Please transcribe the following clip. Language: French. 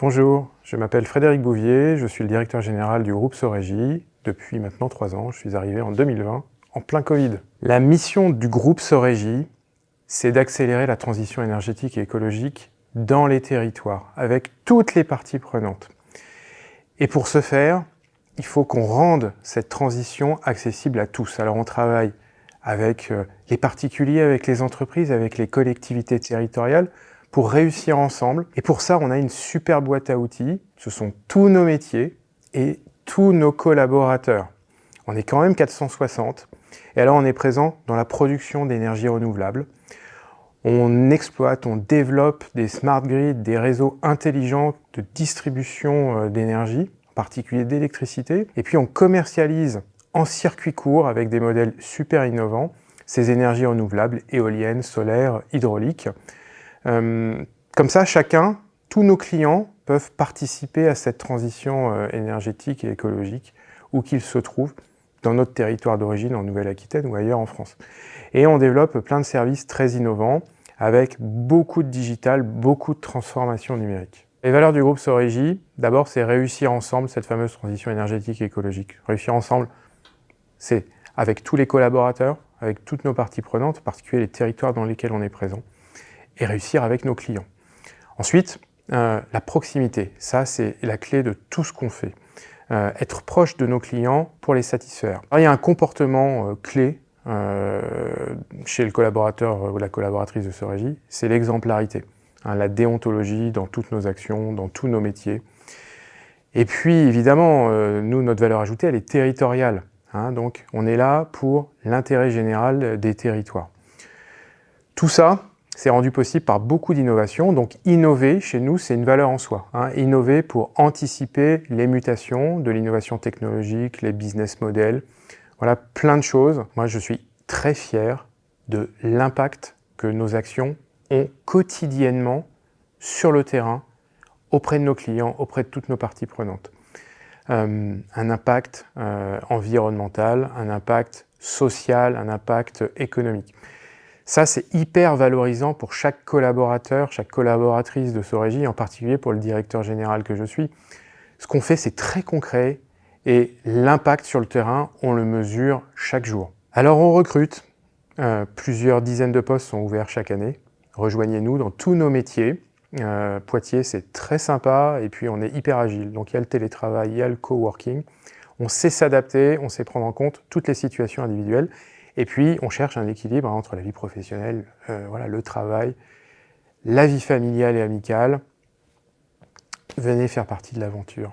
Bonjour, je m'appelle Frédéric Bouvier, je suis le directeur général du groupe Sorégie depuis maintenant 3 ans. Je suis arrivé en 2020, en plein Covid. La mission du groupe Sorégie, c'est d'accélérer la transition énergétique et écologique dans les territoires, avec toutes les parties prenantes. Et pour ce faire, il faut qu'on rende cette transition accessible à tous. Alors on travaille avec les particuliers, avec les entreprises, avec les collectivités territoriales, pour réussir ensemble. Et pour ça, on a une super boîte à outils. Ce sont tous nos métiers et tous nos collaborateurs. On est quand même 460. Et alors, on est présent dans la production d'énergie renouvelable. On exploite, on développe des smart grids, des réseaux intelligents de distribution d'énergie, en particulier d'électricité. Et puis, on commercialise en circuit court avec des modèles super innovants ces énergies renouvelables, éoliennes, solaires, hydrauliques. Comme ça, tous nos clients peuvent participer à cette transition énergétique et écologique où qu'ils se trouvent, dans notre territoire d'origine, en Nouvelle-Aquitaine ou ailleurs en France. Et on développe plein de services très innovants avec beaucoup de digital, beaucoup de transformation numérique. Les valeurs du groupe Sorégie, d'abord, c'est réussir ensemble cette fameuse transition énergétique et écologique. Réussir ensemble, c'est avec tous les collaborateurs, avec toutes nos parties prenantes, en particulier les territoires dans lesquels on est présent, et réussir avec nos clients. Ensuite, la proximité, ça c'est la clé de tout ce qu'on fait. Être proche de nos clients pour les satisfaire. Alors, il y a un comportement clé chez le collaborateur ou la collaboratrice de Sorégie, c'est l'exemplarité, la déontologie dans toutes nos actions, dans tous nos métiers. Et puis évidemment, nous, notre valeur ajoutée, elle est territoriale. Donc on est là pour l'intérêt général des territoires. Tout ça, c'est rendu possible par beaucoup d'innovations. Donc innover, chez nous, c'est une valeur en soi. Innover pour anticiper les mutations de l'innovation technologique, les business models. Voilà, plein de choses. Moi, je suis très fier de l'impact que nos actions ont quotidiennement sur le terrain, auprès de nos clients, auprès de toutes nos parties prenantes. Un impact environnemental, un impact social, un impact économique. Ça, c'est hyper valorisant pour chaque collaborateur, chaque collaboratrice de Sorégie, en particulier pour le directeur général que je suis. Ce qu'on fait, c'est très concret et l'impact sur le terrain, on le mesure chaque jour. Alors, on recrute. Plusieurs dizaines de postes sont ouverts chaque année. Rejoignez-nous dans tous nos métiers. Poitiers, c'est très sympa et puis on est hyper agile. Donc, il y a le télétravail, il y a le coworking. On sait s'adapter, on sait prendre en compte toutes les situations individuelles. Et puis, on cherche un équilibre entre la vie professionnelle, le travail, la vie familiale et amicale. Venez faire partie de l'aventure.